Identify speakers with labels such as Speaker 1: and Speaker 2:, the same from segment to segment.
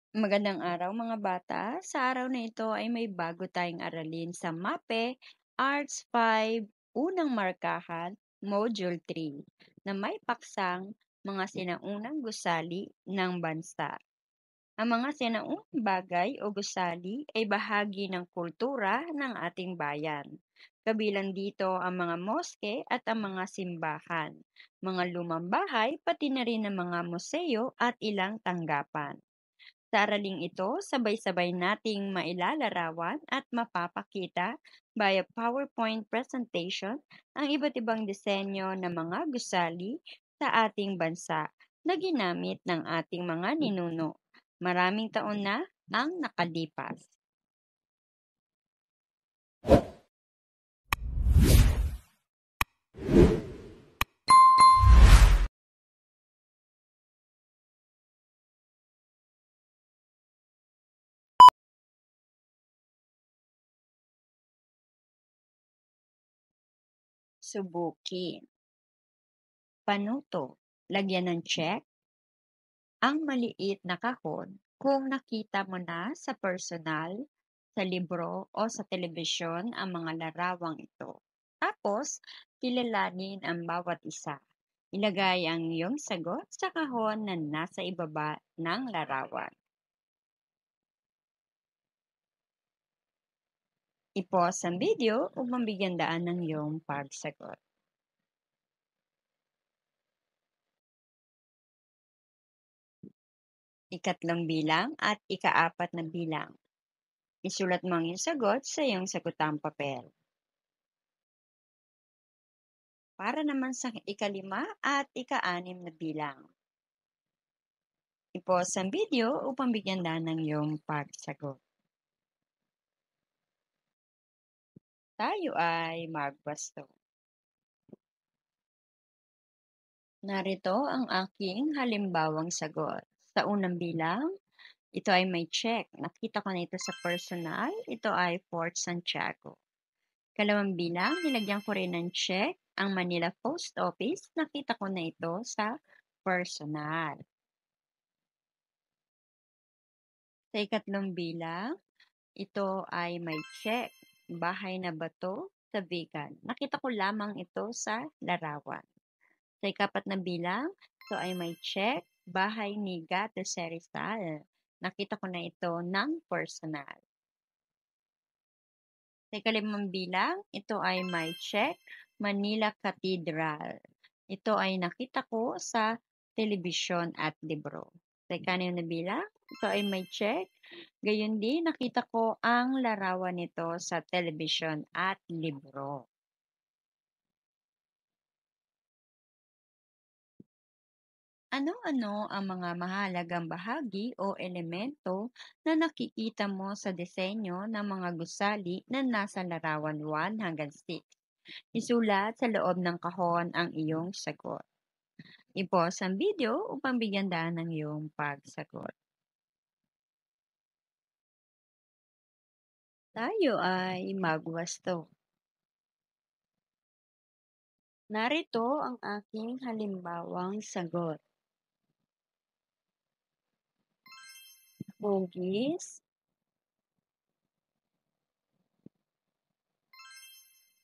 Speaker 1: Magandang araw mga bata. Sa araw na ito ay may bago tayong aralin sa MAPE Arts 5, Unang Markahan, Module 3, na may paksang mga sinaunang gusali ng bansa. Ang mga sinaunang bagay o gusali ay bahagi ng kultura ng ating bayan. Kabilang dito ang mga moske at ang mga simbahan, mga lumang bahay, pati na rin ang mga museo at ilang tanggapan. Sa araling ito, sabay-sabay nating mailalarawan at mapapakita via PowerPoint presentation ang iba't ibang disenyo ng mga gusali sa ating bansa na ginamit ng ating mga ninuno. Maraming taon na ang nakalipas. Subukin. Panuto. Lagyan ng check ang maliit na kahon kung nakita mo na sa personal, sa libro o sa telebisyon ang mga larawang ito. Tapos, kilalanin ang bawat isa. Ilagay ang iyong sagot sa kahon na nasa ibaba ng larawan. I-pause ang video upang bigyan daan ng iyong pagsagot. Ikatlong bilang at ikaapat na bilang. Isulat mo ang iyong sagot sa iyong sagutang papel. Para naman sa ikalima at ika-anim na bilang. I-pause ang video upang bigyan daan ng iyong pagsagot. Tayo ay magbasto. Narito ang aking halimbawang sagot. Sa unang bilang, ito ay may check. Nakita ko na ito sa personal. Ito ay Fort Santiago. Kalawang bilang, nilagyan ko rin ng check ang Manila Post Office. Nakita ko na ito sa personal. Sa ikatlong bilang, ito ay may check. Bahay na bato sa vegan. Nakita ko lamang ito sa larawan. Sa ikapat na bilang, ito ay may check. Bahay ni Gato Rizal. Nakita ko na ito ng personal. Sa ikalimang bilang, ito ay may check. Manila Cathedral. Ito ay nakita ko sa telebisyon at libro. Sa ikanim na bilang, ito ay may check. Gayon din, nakita ko ang larawan nito sa telebisyon at libro. Ano-ano ang mga mahalagang bahagi o elemento na nakikita mo sa disenyo ng mga gusali na nasa larawan 1 hanggang 6? Isulat sa loob ng kahon ang iyong sagot. I-pause ang video upang bigyan daan ng iyong pagsagot. Tayo ay magwasto. Narito ang aking halimbawang sagot. Hugis,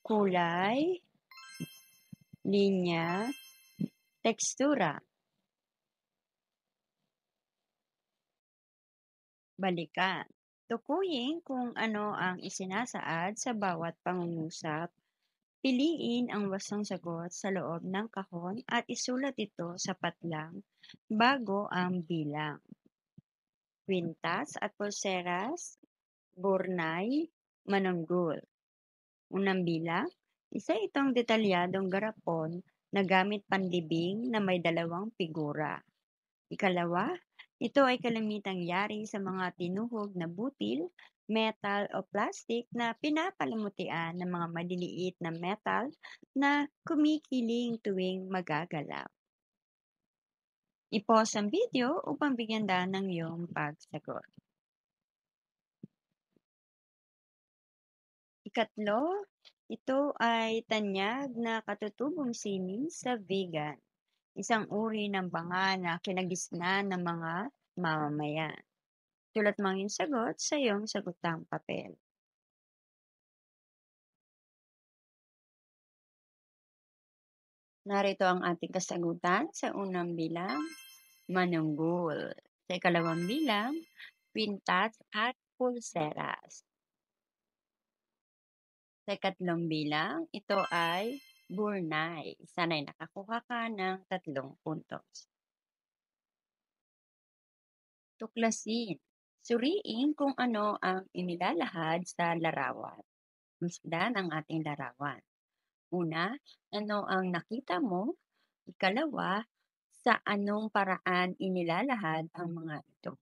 Speaker 1: kulay, linya, tekstura. Balikan. Tukuyin kung ano ang isinasaad sa bawat pangungusap. Piliin ang wastong sagot sa loob ng kahon at isulat ito sa patlang bago ang bilang. Kwintas at pulseras, burnay, manunggul. Unang bilang, isa itong detalyadong garapon na gamit panlibing na may dalawang figura. Ikalawa, ito ay kalamitang yari sa mga tinuhog na butil, metal o plastic na pinapalamutian ng mga maliliit na metal na kumikiling tuwing magagalaw. I-pause ang video upang bigyan daan ng iyong pagsagot. Ikatlo, ito ay tanyag na katutubong sining sa vegan, isang uri ng banga na kinagisnan ng mga mamamayan. Sulat mo ang sagot sa iyong sagutang papel. Narito ang ating kasagutan sa unang bilang, manunggul. Sa ikalawang bilang, kwintas at pulseras. Sa ikatlong bilang, ito ay burnay. Sana'y nakakuha ka ng 3 puntos. Tuklasin. Suriin kung ano ang inilalahad sa larawan. Masdan ang ating larawan. Una, ano ang nakita mo? Ikalawa, sa anong paraan inilalahad ang mga ito?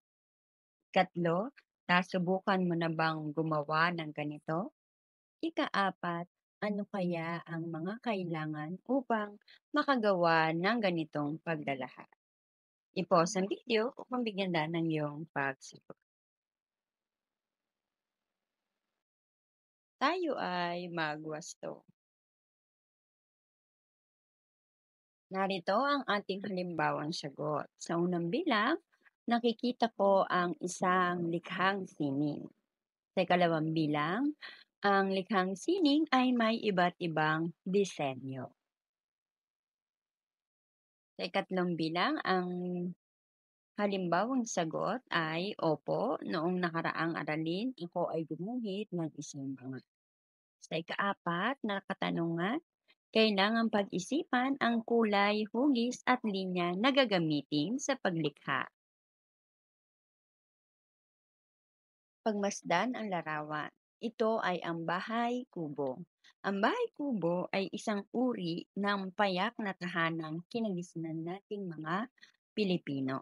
Speaker 1: Ikatlo, nasubukan mo na bang gumawa ng ganito? Ikaapat, ano kaya ang mga kailangan upang makagawa ng ganitong paglalahad? I-pause ang video upang bigyan daan ng iyong pagsipo. Tayo ay magwasto. Narito ang ating halimbawang sagot. Sa unang bilang, nakikita ko ang isang likhang sining. Sa ikalawang bilang, ang likhang sining ay may iba't ibang disenyo. Sa ikatlong bilang, ang halimbawang sagot ay opo, noong nakaraang aralin, ako ay gumuhit ng isang banga. Sa ikaapat na katanungan, kailangang pag-isipan ang kulay, hugis at linya na gagamitin sa paglikha. Pagmasdan ang larawan. Ito ay ang bahay kubo. Ang bahay kubo ay isang uri ng payak na tahanang kinagisnan nating mga Pilipino.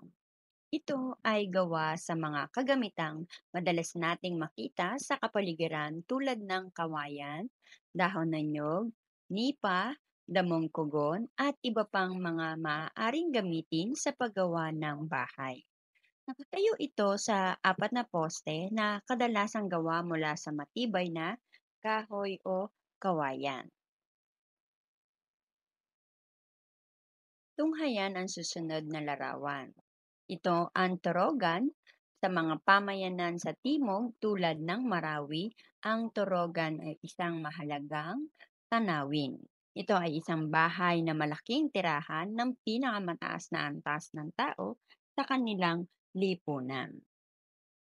Speaker 1: Ito ay gawa sa mga kagamitang madalas nating makita sa kapaligiran tulad ng kawayan, dahon ng nyog, nipa, damong kugon at iba pang mga maaaring gamitin sa paggawa ng bahay. Nakatayo ito sa 4 na poste na kadalasang gawa mula sa matibay na kahoy o kawayan. Tunghayan ang susunod na larawan. Ito ang torogan sa mga pamayanan sa timog tulad ng Marawi. Ang torogan ay isang mahalagang tanawin. Ito ay isang bahay na malaking tirahan ng pinakamataas na antas ng tao sa kanilang lipunan.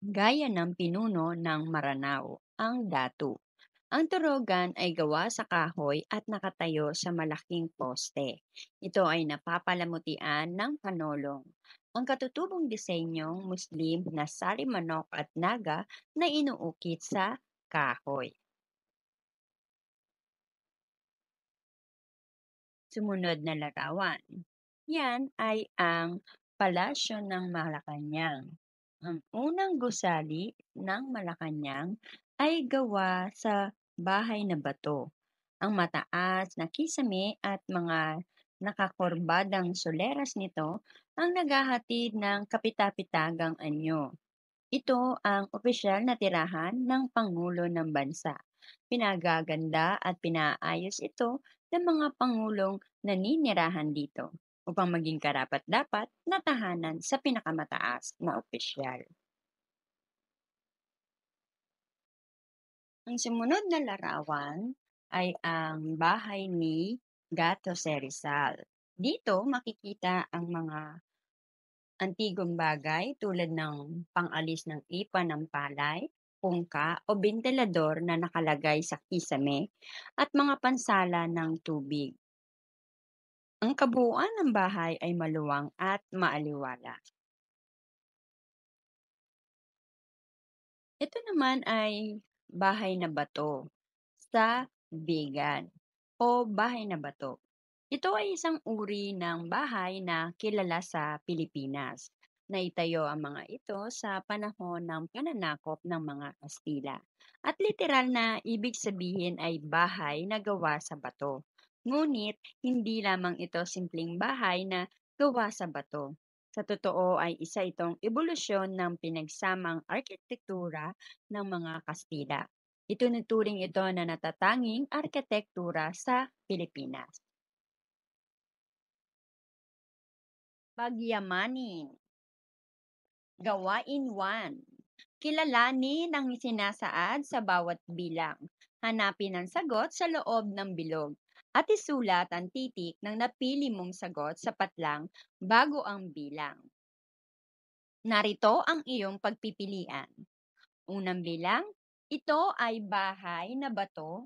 Speaker 1: Gaya ng pinuno ng Maranao, ang datu. Ang turogan ay gawa sa kahoy at nakatayo sa malaking poste. Ito ay napapalamutian ng panolong. Ang katutubong disenyong Muslim na sari manok at naga na inuukit sa kahoy. Sumunod na larawan. Yan ay ang palasyo ng Malacanang. Ang unang gusali ng Malacanang ay gawa sa bahay na bato. Ang mataas na kisame at mga nakakurbadang soleras nito ang naghahatid ng kapitapitagang anyo. Ito ang opisyal na tirahan ng Pangulo ng Bansa. Pinagaganda at pinaayos ito ng mga Pangulong naninirahan dito upang maging karapat-dapat na tahanan sa pinakamataas na opisyal. Ang sumunod na larawan ay ang bahay ni Gato Serizal. Dito makikita ang mga antigong bagay tulad ng pang-alis ng ipa ng palay, pungka o bentilador na nakalagay sa kisame at mga pansala ng tubig. Ang kabuuan ng bahay ay maluwang at maaliwalas. Ito naman ay bahay na bato sa Bigan o bahay na bato. Ito ay isang uri ng bahay na kilala sa Pilipinas. Naitayo ang mga ito sa panahon ng pananakop ng mga Kastila. At literal na ibig sabihin ay bahay na gawa sa bato. Ngunit hindi lamang ito simpleng bahay na gawa sa bato. Sa totoo ay isa itong ebolusyon ng pinagsamang arkitektura ng mga Kastila. Itunuturing ito na natatanging arkitektura sa Pilipinas. Pagyamanin. Gawain 1. Kilalanin ang sinasaad sa bawat bilang. Hanapin ang sagot sa loob ng bilog. At isulat ang titik ng napili mong sagot sa patlang bago ang bilang. Narito ang iyong pagpipilian. Unang bilang, ito ay bahay na bato.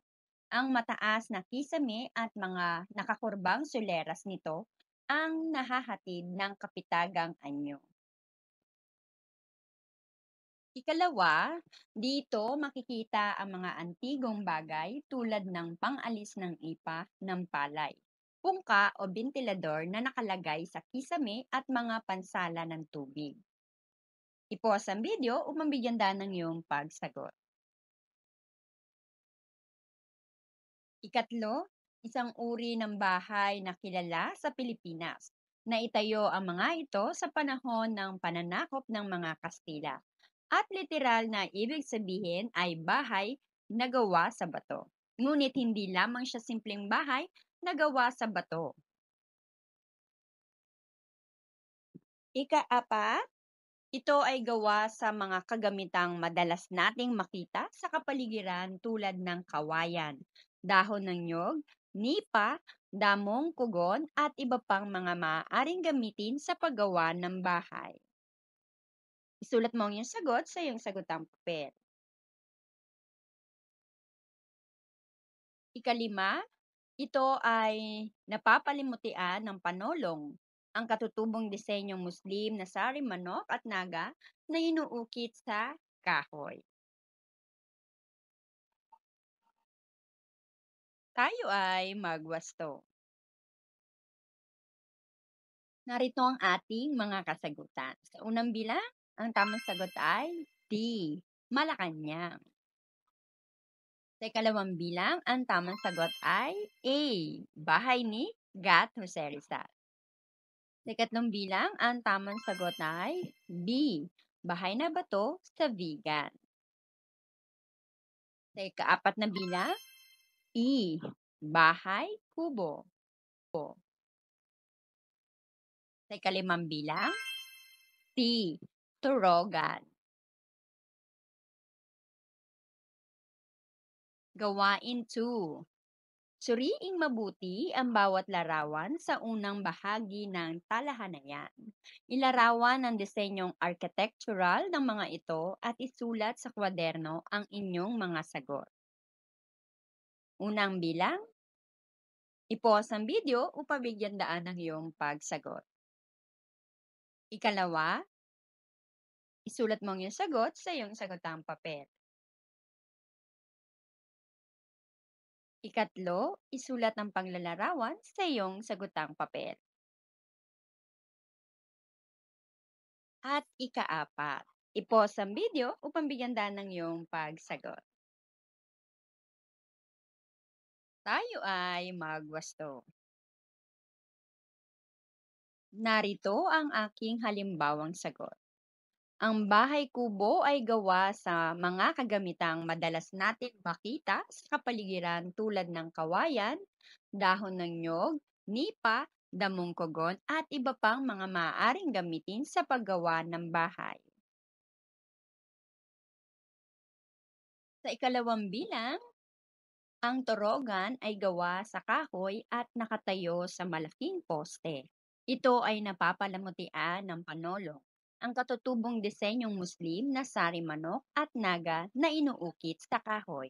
Speaker 1: Ang mataas na kisame at mga nakakurbang suleras nito ang nahahatid ng kapitagang anyo. Ikalawa, dito makikita ang mga antigong bagay tulad ng pang-alis ng ipa ng palay, pungka o bentilador na nakalagay sa kisame at mga pansala ng tubig. I-pause ang video upang bigyan daan ng iyong pagsagot. Ikatlo, isang uri ng bahay na kilala sa Pilipinas. Naitayo ang mga ito sa panahon ng pananakop ng mga Kastila. At literal na ibig sabihin ay bahay na gawa sa bato. Ngunit hindi lamang siya simpleng bahay na gawa sa bato. Ika-apat, ito ay gawa sa mga kagamitang madalas nating makita sa kapaligiran tulad ng kawayan, dahon ng nyog, nipa, damong kugon at iba pang mga maaaring gamitin sa paggawa ng bahay. Isulat mo ang iyong sagot sa iyong sagotang papel. Ikalima, ito ay napapalimutian ng panolong, ang katutubong disenyong Muslim na sari manok at naga na inuukit sa kahoy. Tayo ay magwasto. Narito ang ating mga kasagutan. Sa unang bilang, ang tamang sagot ay D. Malacanang. Sa ikalawang bilang, ang tamang sagot ay A. Bahay ni Gat Jose Rizal. Sa ikatlong bilang, ang tamang sagot ay B. Bahay na bato sa Vigan. Sa ikaapat na bilang, E. Bahay kubo. Sa ikalimang bilang, C. Turogan. Gawain 2. Suriing mabuti ang bawat larawan sa unang bahagi ng talahanayan. Ilarawan ang disenyong architectural ng mga ito at isulat sa kwaderno ang inyong mga sagot. Unang bilang, i-pause ang video upang bigyan daan ng iyong pagsagot. Ikalawa, isulat mo ang iyong sagot sa iyong sagotang papel. Ikatlo, isulat ang panglalarawan sa iyong sagotang papel. At ikaapat, i-pause ang video upang bigyan daan ng iyong pagsagot. Tayo ay magwasto. Narito ang aking halimbawang sagot. Ang bahay kubo ay gawa sa mga kagamitang madalas nating makita sa kapaligiran tulad ng kawayan, dahon ng nyog, nipa, damong kogon at iba pang mga maaaring gamitin sa paggawa ng bahay. Sa ikalawang bilang, ang torogan ay gawa sa kahoy at nakatayo sa malaking poste. Ito ay napapalamutian ng panolong, ang katutubong disenyong Muslim na sari manok at naga na inuukit sa kahoy.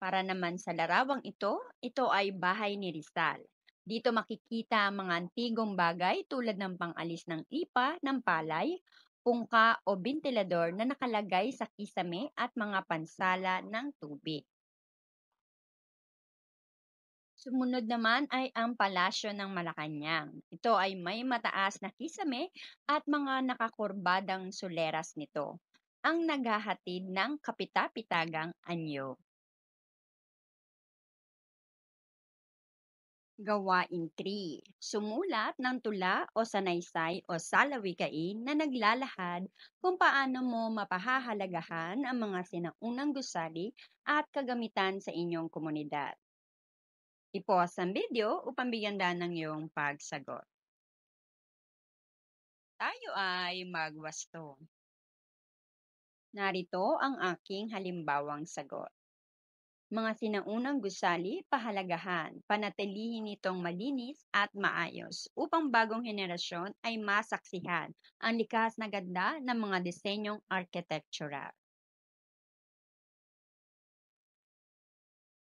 Speaker 1: Para naman sa larawang ito ay bahay ni Rizal. Dito makikita ang mga antigong bagay tulad ng pang-alis ng ipa, ng palay, pungka o bentilador na nakalagay sa kisame at mga pansala ng tubig. Sumunod naman ay ang Palasyo ng Malacanang. Ito ay may mataas na kisame at mga nakakurbadang soleras nito, ang naghahatid ng kapitapitagang anyo. Gawain 3. Sumulat ng tula o sanaysay o salawikain na naglalahad kung paano mo mapahahalagahan ang mga sinaunang gusali at kagamitan sa inyong komunidad. I-pause ang video upang bigyan daan ng iyong pagsagot. Tayo ay magwasto. Narito ang aking halimbawang sagot. Mga sinaunang gusali, pahalagahan, panatilihin itong malinis at maayos upang bagong henerasyon ay masaksihan ang likas na ganda ng mga disenyong architectural.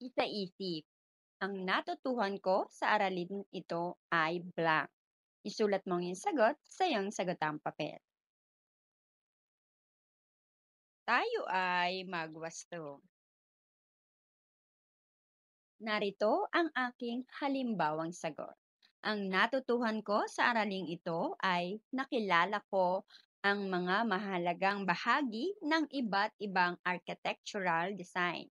Speaker 1: Isa-isip, ang natutuhan ko sa aralin ito ay blank. Isulat mong yung sagot sa iyong sagatang papel. Tayo ay magwasto. Narito ang aking halimbawang sagot. Ang natutuhan ko sa araling ito ay nakilala ko ang mga mahalagang bahagi ng iba't ibang architectural design.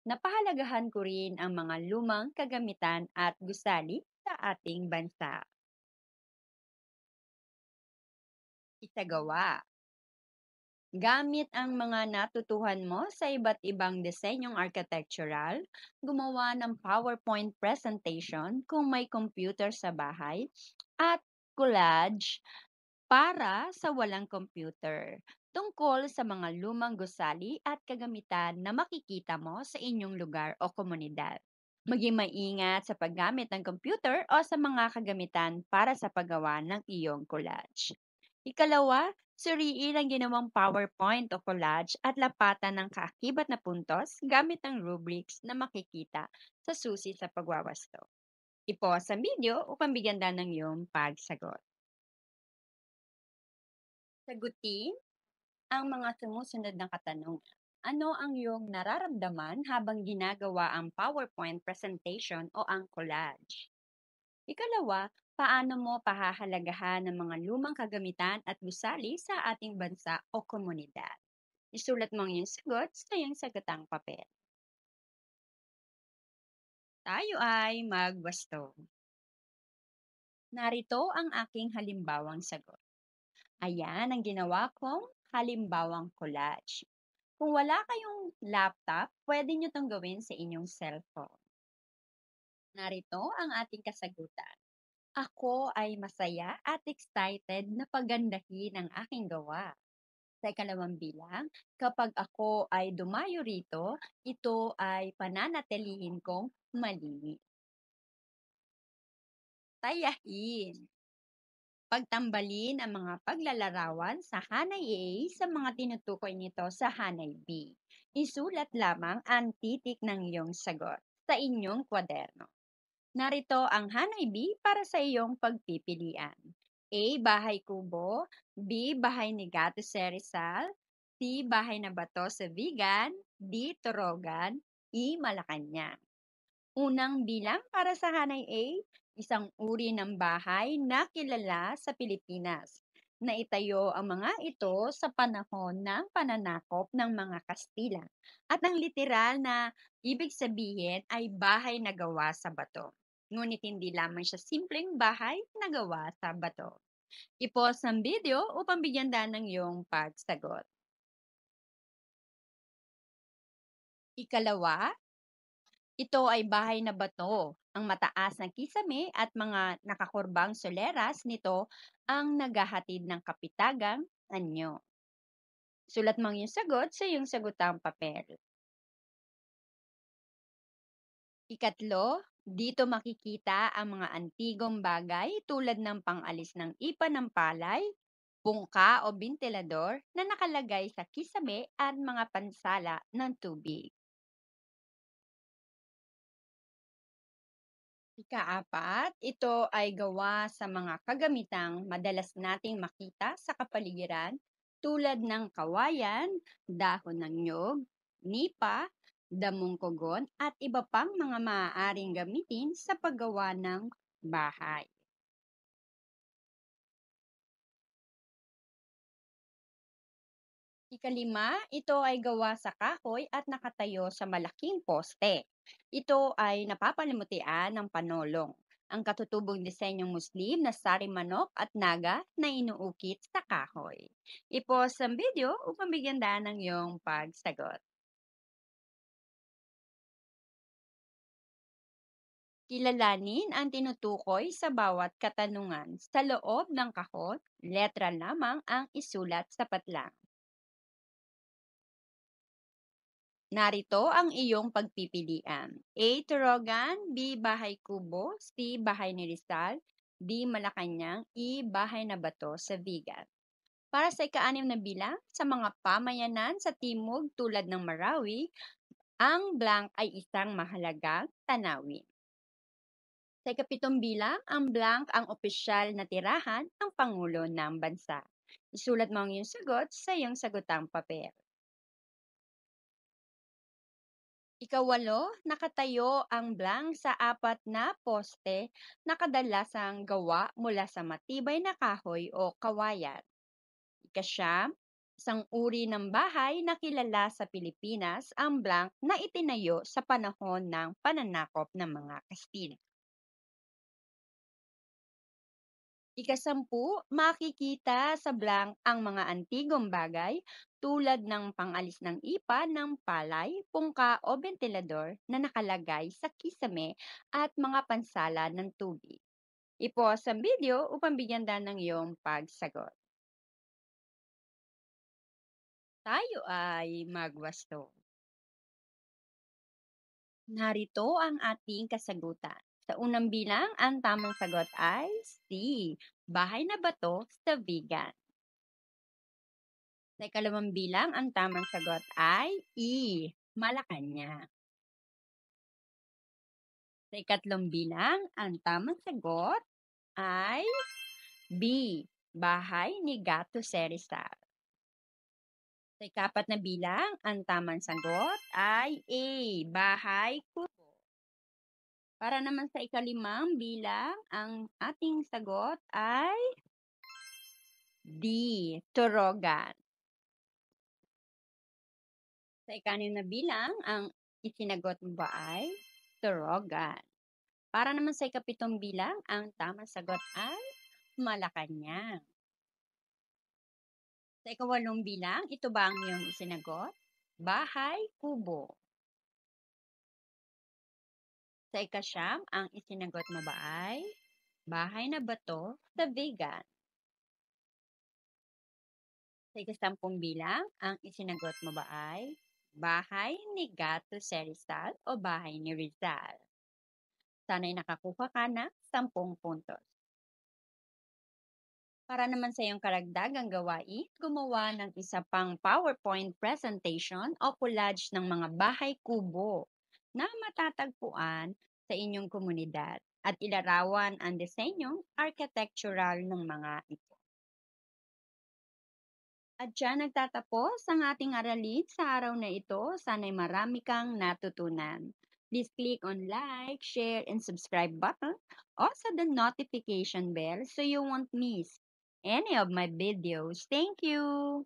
Speaker 1: Napahalagahan ko rin ang mga lumang kagamitan at gusali sa ating bansa. Isagawa. Gamit ang mga natutuhan mo sa iba't ibang disenyong architectural, gumawa ng PowerPoint presentation kung may computer sa bahay, at collage para sa walang computer tungkol sa mga lumang gusali at kagamitan na makikita mo sa inyong lugar o komunidad. Maging maingat sa paggamit ng computer o sa mga kagamitan para sa paggawa ng iyong collage. Ikalawa, suriin ang ginawang PowerPoint o collage at lapatan ng kaakibat na puntos gamit ang rubrics na makikita sa susi sa pagwawasto. I-pause ang video upang bigyan ng iyong pagsagot. Sagutin ang mga sumusunod na katanungan. Ano ang iyong nararamdaman habang ginagawa ang PowerPoint presentation o ang collage? Ikalawa, paano mo pahahalagahan ng mga lumang kagamitan at gusali sa ating bansa o komunidad? Isulat mo ang iyong sagot sa iyong sagatang papel. Tayo ay magwasto. Narito ang aking halimbawang sagot. Ayan ang ginawa kong halimbawang collage. Kung wala kayong laptop, pwede nyo itong gawin sa inyong cellphone. Narito ang ating kasagutan. Ako ay masaya at excited na pagandahin ang aking gawa. Sa ikalawang bilang, kapag ako ay dumayo rito, ito ay pananatilihin kong malinis. Tayahin. Pagtambalin ang mga paglalarawan sa Hanay A sa mga tinutukoy nito sa Hanay B. Isulat lamang ang titik ng iyong sagot sa inyong kwaderno. Narito ang Hanay B para sa iyong pagpipilian. A. Bahay kubo. B. Bahay ni Gato Rizal. C. Bahay na bato sa Vigan. D. Torogan. E. Malacanang. Unang bilang para sa Hanay A, isang uri ng bahay na kilala sa Pilipinas. Naitayo ang mga ito sa panahon ng pananakop ng mga Kastila. At ang literal na ibig sabihin ay bahay na gawa sa bato. Ngunit hindi lamang siya simpleng bahay na gawa sa bato. I-pause ang video upang bigyan ng iyong pagsagot. Ikalawa, ito ay bahay na bato. Ang mataas na kisame at mga nakakurbang soleras nito ang naghahatid ng kapitagang anyo. Sulat mo ang iyong sagot sa iyong sagutang papel. Ikatlo, dito makikita ang mga antigong bagay tulad ng pangalis ng ipa ng palay, bungka o bentilador na nakalagay sa kisame at mga pansala ng tubig. Ikaapat, ito ay gawa sa mga kagamitang madalas nating makita sa kapaligiran tulad ng kawayan, dahon ng nyog, nipa, damong kogon at iba pang mga maaaring gamitin sa paggawa ng bahay. Ikalima, ito ay gawa sa kahoy at nakatayo sa malaking poste. Ito ay napapalimutian ng panolong, ang katutubong disenyong Muslim na sari manok at naga na inuukit sa kahoy. I-pause ang video upang bigyan ng iyong pagsagot. Kilalanin ang tinutukoy sa bawat katanungan. Sa loob ng kahon, letra lamang ang isulat sa patlang. Narito ang iyong pagpipilian. A. Torogan, B. Bahay Kubo, C. Bahay ni Rizal, D. Malacanang, E. Bahay na Bato sa Vigan. Para sa ika-6 na bilang, sa mga pamayanan sa timog tulad ng Marawi, ang blank ay isang mahalagang tanawin. Sa ika-7 bilang, ang blank ang opisyal na tirahan ng Pangulo ng Bansa. Isulat mo ang iyong sagot sa iyong sagotang papel. Ika-8, nakatayo ang blank sa 4 na poste na kadalasang gawa mula sa matibay na kahoy o kawayan. Ika-9, isang uri ng bahay na kilala sa Pilipinas ang blank na itinayo sa panahon ng pananakop ng mga Kastila. Ika-10, makikita sa blank ang mga antigong bagay tulad ng pangalis ng ipa ng palay, pungka o bentilador na nakalagay sa kisame at mga pansala ng tubig. I-pause ang video upang bigyan daan ng iyong pagsagot. Tayo ay magwasto. Narito ang ating kasagutan. Sa unang bilang, ang tamang sagot ay C. Bahay na Bato sa Vigan. Sa ikalawang bilang, ang tamang sagot ay E. Malacanang. Sa ikatlong bilang, ang tamang sagot ay B. Bahay ni Gato Serizar. Sa ikapat na bilang, ang tamang sagot ay A. Bahay Kubo. Para naman sa ikalimang bilang, ang ating sagot ay D. Torogan. Sa ikanim na bilang, ang isinagot mo ba ay Torogan? Para naman sa ikapitong bilang, ang tamang sagot ay Malacanang. Sa ikawalong bilang, ito ba ang iyong isinagot? Bahay Kubo. Sa ikasyam, ang isinagot mo ba ay Bahay na Bato sa Vigan? Sa ikasampung bilang, ang isinagot mo ba ay Bahay ni Gato Serizal o Bahay ni Rizal? Sana'y nakakuha ka ng 10 puntos. Para naman sa iyong karagdagang gawain, gumawa ng isa pang PowerPoint presentation o collage ng mga bahay kubo na matatagpuan sa inyong komunidad at ilarawan ang disenyong architectural ng mga ito. At dyan nagtatapos ang ating aralin sa araw na ito. Sana'y marami kang natutunan. Please click on like, share, and subscribe button. Also the notification bell so you won't miss any of my videos. Thank you!